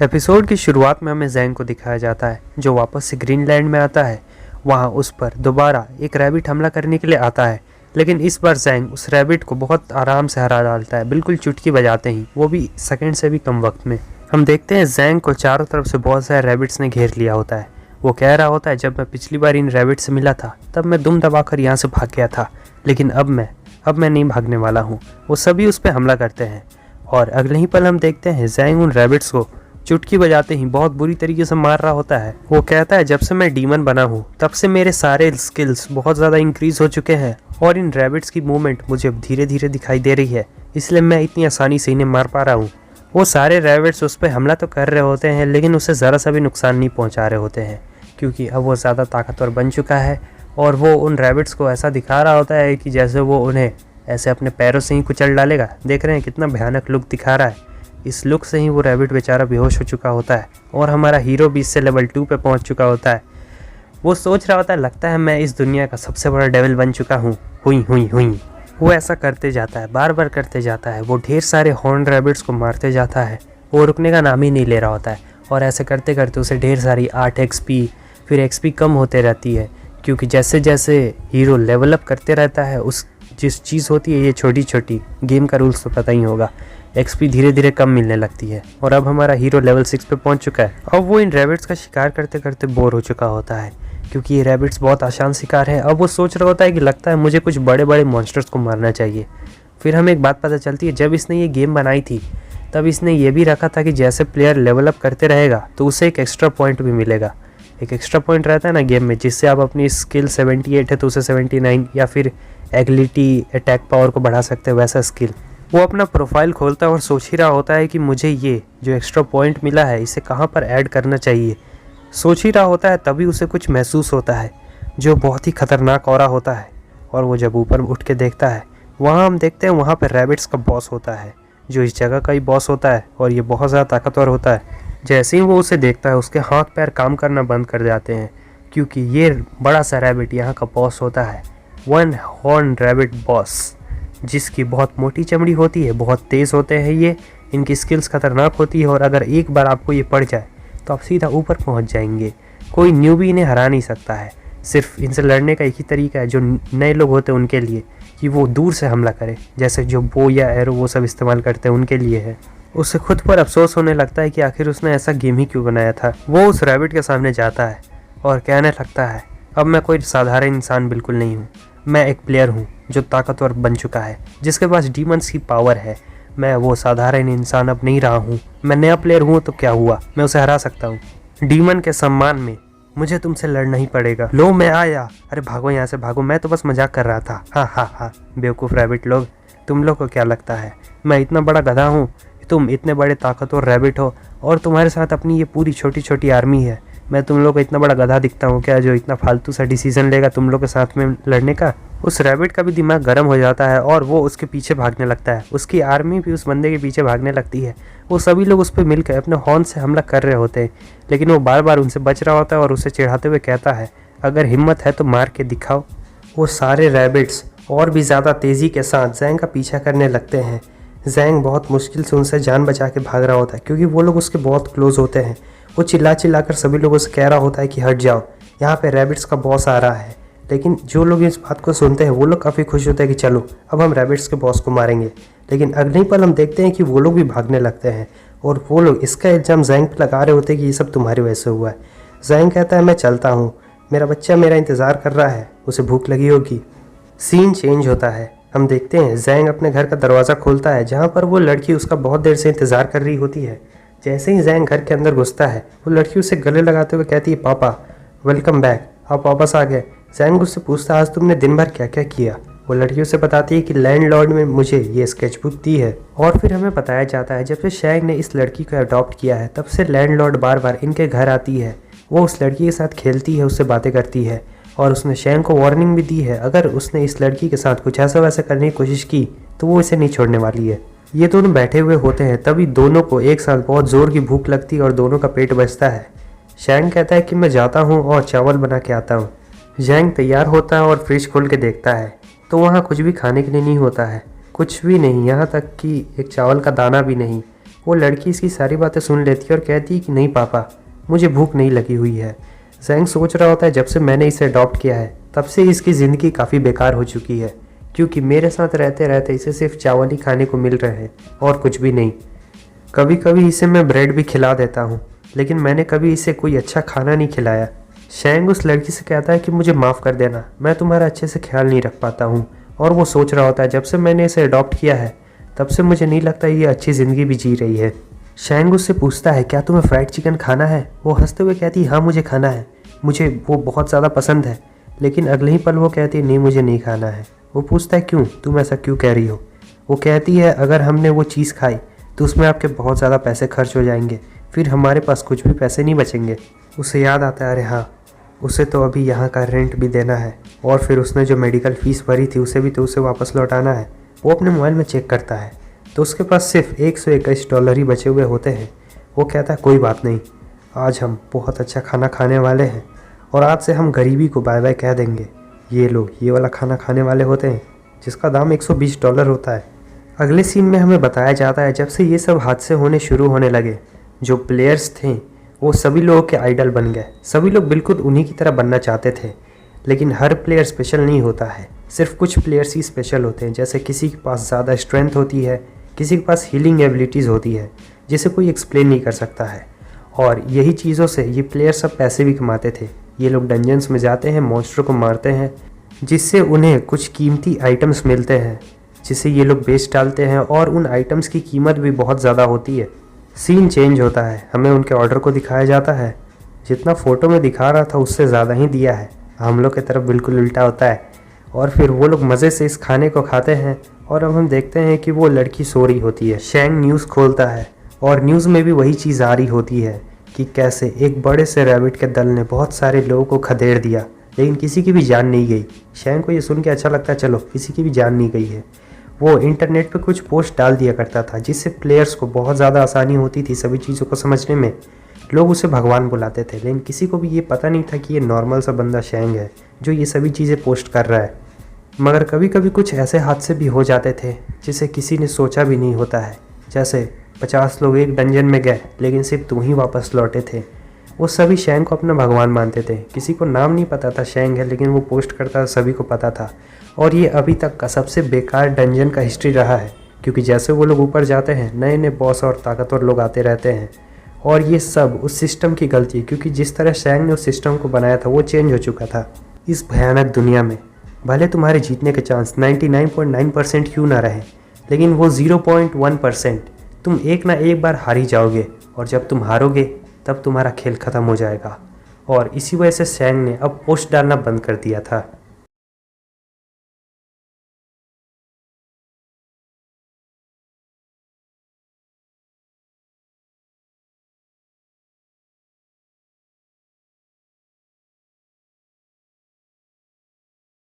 Episode की शुरुआत में हमें जैंग को दिखाया जाता है जो वापस से ग्रीनलैंड में आता है। वहाँ उस पर दोबारा एक रैबिट हमला करने के लिए आता है, लेकिन इस बार जैंग उस रैबिट को बहुत आराम से हरा डालता है, बिल्कुल चुटकी बजाते ही, वो भी सेकंड से भी कम वक्त में। हम देखते हैं जैंग को चारों तरफ से बहुत सारे रैबिट्स ने घेर लिया होता है। वो कह रहा होता है, जब मैं पिछली बार इन रैबिट से मिला था तब मैं दुम दबाकर यहाँ से भाग गया था, लेकिन अब मैं नहीं भागने वाला हूँ। वो सभी उस पर हमला करते हैं और अगले ही पल हम देखते हैं जैंग उन रैबिट्स को चुटकी बजाते ही बहुत बुरी तरीके से मार रहा होता है। वो कहता है, जब से मैं डीमन बना हूँ तब से मेरे सारे स्किल्स बहुत ज़्यादा इंक्रीज हो चुके हैं और इन रैबिट्स की मूवमेंट मुझे अब धीरे धीरे दिखाई दे रही है, इसलिए मैं इतनी आसानी से इन्हें मार पा रहा हूँ। वो सारे रैबिट्स उस पर हमला तो कर रहे होते हैं, लेकिन उसे ज़रा सा भी नुकसान नहीं पहुँचा रहे होते हैं, क्योंकि अब वो ज़्यादा ताकतवर बन चुका है और वो उन रैबिट्स को ऐसा दिखा रहा होता है कि जैसे वो उन्हें ऐसे अपने पैरों से ही कुचल डालेगा। देख रहे हैं कितना भयानक लुक दिखा रहा है। इस लुक से ही वो रैबिट बेचारा बेहोश हो चुका होता है और हमारा हीरो भी इससे लेवल 2 पे पहुंच चुका होता है। वो सोच रहा होता है, लगता है मैं इस दुनिया का सबसे बड़ा डेविल बन चुका हूँ। हुई। वो ऐसा करते जाता है, बार बार करते जाता है। वो ढेर सारे हॉर्न रैबिट्स को मारते जाता है, वो रुकने का नाम ही नहीं ले रहा होता है। और ऐसे करते करते उसे ढेर सारी 8 XP फिर XP कम होते रहती है, क्योंकि जैसे जैसे हीरो लेवल अप करते रहता है, उस जिस चीज़ होती है ये छोटी छोटी गेम का रूल्स तो पता ही होगा, XP धीरे धीरे कम मिलने लगती है। और अब हमारा हीरो लेवल 6 पे पहुंच चुका है। अब वो इन रैबिट्स का शिकार करते करते बोर हो चुका होता है, क्योंकि ये रैबिट्स बहुत आसान शिकार है। अब वो सोच रहा होता है कि लगता है मुझे कुछ बड़े बड़े मॉन्स्टर्स को मारना चाहिए। फिर हमें एक बात पता चलती है, जब इसने ये गेम बनाई थी तब इसने ये भी रखा था कि जैसे प्लेयर लेवल अप करते रहेगा तो उसे एक एक्स्ट्रा पॉइंट भी मिलेगा। एक एक्स्ट्रा पॉइंट रहता है ना गेम में, जिससे आप अपनी स्किल 78 है तो उसे 79 या फिर एग्लिटी अटैक पावर को बढ़ा सकते हैं, वैसा स्किल। वो अपना प्रोफाइल खोलता है और सोच ही रहा होता है कि मुझे ये जो एक्स्ट्रा पॉइंट मिला है इसे कहाँ पर ऐड करना चाहिए। सोच ही रहा होता है, तभी उसे कुछ महसूस होता है जो बहुत ही खतरनाक हो रहा होता है। और वो जब ऊपर उठ के देखता है, वहाँ हम देखते हैं वहाँ पर रैबिट्स का बॉस होता है, जो इस जगह का ही बॉस होता है और ये बहुत ज़्यादा ताकतवर होता है। जैसे ही वो उसे देखता है उसके हाथ पैर काम करना बंद कर जाते हैं, क्योंकि ये बड़ा सा रैबिट यहाँ का बॉस होता है, वन हॉर्न रैबिट बॉस, जिसकी बहुत मोटी चमड़ी होती है, बहुत तेज़ होते हैं ये, इनकी स्किल्स खतरनाक होती है और अगर एक बार आपको ये पड़ जाए तो आप सीधा ऊपर पहुंच जाएंगे। कोई न्यूबी इन्हें हरा नहीं सकता है। सिर्फ इनसे लड़ने का एक ही तरीका है जो नए लोग होते हैं उनके लिए, कि वो दूर से हमला करें, जैसे जो बो या एरो वो सब इस्तेमाल करते हैं उनके लिए है। उसे खुद पर अफसोस होने लगता है कि आखिर उसने ऐसा गेम ही क्यों बनाया था। वो उस रैबिट के सामने जाता है और कहने लगता है, अब मैं कोई साधारण इंसान बिल्कुल नहीं हूँ, मैं एक प्लेयर हूँ जो ताकतवर बन चुका है, जिसके पास डीमंस की पावर है। मैं वो साधारण इंसान अब नहीं रहा हूँ, मैं नया प्लेयर हूँ तो क्या हुआ, मैं उसे हरा सकता हूँ। डीमन के सम्मान में मुझे तुमसे लड़ना ही पड़ेगा। लो मैं आया, अरे भागो यहाँ से भागो, मैं तो बस मजाक कर रहा था। हाँ, बेवकूफ़ रैबिट लोग, तुम लोग को क्या लगता है मैं इतना बड़ा गधा हूँ? तुम इतने बड़े ताकतवर रैबिट हो और तुम्हारे साथ अपनी ये पूरी छोटी छोटी आर्मी है। मैं तुम लोग को इतना बड़ा गधा दिखता हूँ क्या, जो इतना फालतू सा डिसीजन लेगा तुम लोग के साथ में लड़ने का? उस रैबिट का भी दिमाग गर्म हो जाता है और वो उसके पीछे भागने लगता है। उसकी आर्मी भी उस बंदे के पीछे भागने लगती है। वो सभी लोग उस पर मिलकर अपने हॉर्न से हमला कर रहे होते हैं, लेकिन वो बार बार उनसे बच रहा होता है और उसे चिढ़ाते हुए कहता है, अगर हिम्मत है तो मार के दिखाओ। वो सारे रैबिट्स और भी ज़्यादा तेज़ी के साथ जैंग का पीछा करने लगते हैं। जैंग बहुत मुश्किल से उनसे जान बचा के भाग रहा होता है, क्योंकि वो लोग उसके बहुत क्लोज होते हैं। वो चिल्ला कर सभी लोगों से कह रहा होता है कि हट जाओ, यहाँ पे रैबिट्स का बॉस आ रहा है। लेकिन जो लोग इस बात को सुनते हैं वो लोग काफ़ी खुश होते हैं कि चलो अब हम रैबिट्स के बॉस को मारेंगे। लेकिन अगले ही पल हम देखते हैं कि वो लोग भी भागने लगते हैं और वो लोग इसका इल्ज़ाम जैंग पे लगा रहे होते हैं कि ये सब तुम्हारी वजह से हुआ है। जैंग कहता है, मैं चलता हूँ, मेरा बच्चा मेरा इंतज़ार कर रहा है, उसे भूख लगी होगी। सीन चेंज होता है। हम देखते हैं जैंग अपने घर का दरवाज़ा खोलता है, जहाँ पर वो लड़की उसका बहुत देर से इंतज़ार कर रही होती है। जैसे ही जैंग घर के अंदर घुसता है, वो लड़की उसे गले लगाते हुए कहती है, पापा वेलकम बैक, आप वापस आ गए। जैंग उससे पूछता है, आज तुमने दिन भर क्या क्या किया? वो लड़की उसे बताती है कि लैंडलॉर्ड ने मुझे ये स्केचबुक दी है। और फिर हमें बताया जाता है, जब से शैंग ने इस लड़की को अडॉप्ट किया है तब से लैंडलॉर्ड बार बार इनके घर आती है। वो उस लड़की के साथ खेलती है, उससे बातें करती है और उसने शैंग को वार्निंग भी दी है, अगर उसने इस लड़की के साथ कुछ ऐसा वैसा करने की कोशिश की तो वो इसे नहीं छोड़ने वाली है। ये दोनों बैठे हुए होते हैं, तभी दोनों को एक साथ बहुत ज़ोर की भूख लगती है और दोनों का पेट बचता है। शैंग कहता है कि मैं जाता हूँ और चावल बना के आता हूँ। जैंग तैयार होता है और फ्रिज खोल के देखता है तो वहाँ कुछ भी खाने के लिए नहीं होता है, कुछ भी नहीं, यहाँ तक कि एक चावल का दाना भी नहीं। वो लड़की इसकी सारी बातें सुन लेती है और कहती है कि नहीं पापा, मुझे भूख नहीं लगी हुई है। जैंग सोच रहा होता है जब से मैंने इसे अडॉप्ट किया है तब से इसकी ज़िंदगी काफ़ी बेकार हो चुकी है, क्योंकि मेरे साथ रहते रहते इसे सिर्फ चावल ही खाने को मिल रहे हैं और कुछ भी नहीं। कभी कभी इसे मैं ब्रेड भी खिला देता हूँ, लेकिन मैंने कभी इसे कोई अच्छा खाना नहीं खिलाया। शैंग उस लड़की से कहता है कि मुझे माफ़ कर देना, मैं तुम्हारा अच्छे से ख्याल नहीं रख पाता हूँ। और वो सोच रहा होता है जब से मैंने इसे अडॉप्ट किया है तब से मुझे नहीं लगता ये अच्छी ज़िंदगी भी जी रही है। शैंग उससे पूछता है क्या तुम्हें फ्राइड चिकन खाना है? वो हंसते हुए कहती है हाँ मुझे खाना है, मुझे वो बहुत ज़्यादा पसंद है। लेकिन अगले ही पल वो कहती है नहीं मुझे नहीं खाना है। वो पूछता है क्यों, तुम ऐसा क्यों कह रही हो? वो कहती है अगर हमने वो चीज़ खाई तो उसमें आपके बहुत ज़्यादा पैसे खर्च हो जाएंगे, फिर हमारे पास कुछ भी पैसे नहीं बचेंगे। उसे याद आता है अरे हाँ, उसे तो अभी यहाँ का रेंट भी देना है और फिर उसने जो मेडिकल फ़ीस भरी थी उसे भी तो उसे वापस लौटाना है। वो अपने मोबाइल में चेक करता है तो उसके पास सिर्फ $121 ही बचे हुए होते हैं। वो कहता है कोई बात नहीं, आज हम बहुत अच्छा खाना खाने वाले हैं और आज से हम गरीबी को बाय बाय कह देंगे। ये लोग ये वाला खाना खाने वाले होते हैं जिसका दाम $120 होता है। अगले सीन में हमें बताया जाता है जब से ये सब हादसे होने शुरू होने लगे, जो प्लेयर्स थे वो सभी लोगों के आइडल बन गए। सभी लोग बिल्कुल उन्हीं की तरह बनना चाहते थे, लेकिन हर प्लेयर स्पेशल नहीं होता है, सिर्फ कुछ प्लेयर्स ही स्पेशल होते हैं। जैसे किसी के पास ज़्यादा स्ट्रेंथ होती है, किसी के पास हीलिंग एबिलिटीज़ होती है जिसे कोई एक्सप्लेन नहीं कर सकता है। और यही चीज़ों से ये प्लेयर सब पैसे भी कमाते थे। ये लोग डंजन्स में जाते हैं, मॉन्स्टर को मारते हैं, जिससे उन्हें कुछ कीमती आइटम्स मिलते हैं जिसे ये लोग बेच डालते हैं और उन आइटम्स की कीमत भी बहुत ज़्यादा होती है। सीन चेंज होता है, हमें उनके ऑर्डर को दिखाया जाता है, जितना फ़ोटो में दिखा रहा था उससे ज़्यादा ही दिया है। हम लोग की तरफ बिल्कुल उल्टा होता है और फिर वो लोग मज़े से इस खाने को खाते हैं। और अब हम देखते हैं कि वो लड़की सो रही होती है। शैंग न्यूज़ खोलता है और न्यूज़ में भी वही चीज़ आ रही होती है कि कैसे एक बड़े से रैबिट के दल ने बहुत सारे लोगों को खदेड़ दिया, लेकिन किसी की भी जान नहीं गई। शैंग को ये सुन के अच्छा लगता है, चलो किसी की भी जान नहीं गई है। वो इंटरनेट पे कुछ पोस्ट डाल दिया करता था जिससे प्लेयर्स को बहुत ज़्यादा आसानी होती थी सभी चीज़ों को समझने में। लोग उसे भगवान बुलाते थे, लेकिन किसी को भी ये पता नहीं था कि ये नॉर्मल सा बंदा शैंग है जो ये सभी चीज़ें पोस्ट कर रहा है। मगर कभी कभी कुछ ऐसे हादसे भी हो जाते थे जिसे किसी ने सोचा भी नहीं होता है। जैसे 50 लोग एक डंजन में गए लेकिन सिर्फ तुम ही वापस लौटे थे। वो सभी शैंग को अपना भगवान मानते थे। किसी को नाम नहीं पता था शैंग है, लेकिन वो पोस्ट करता सभी को पता था। और ये अभी तक का सबसे बेकार डंजन का हिस्ट्री रहा है, क्योंकि जैसे वो लोग ऊपर जाते हैं नए नए बॉस और ताकतवर लोग आते रहते हैं। और ये सब उस सिस्टम की गलती है, क्योंकि जिस तरह शैंग ने उस सिस्टम को बनाया था वो चेंज हो चुका था। इस भयानक दुनिया में भले तुम्हारे जीतने के चांस 99.9% क्यों ना रहे, लेकिन वो 0.1% तुम एक ना एक बार हार ही जाओगे। और जब तुम हारोगे तब तुम्हारा खेल ख़त्म हो जाएगा। और इसी वजह से शैंग ने अब पोस्ट डालना बंद कर दिया था।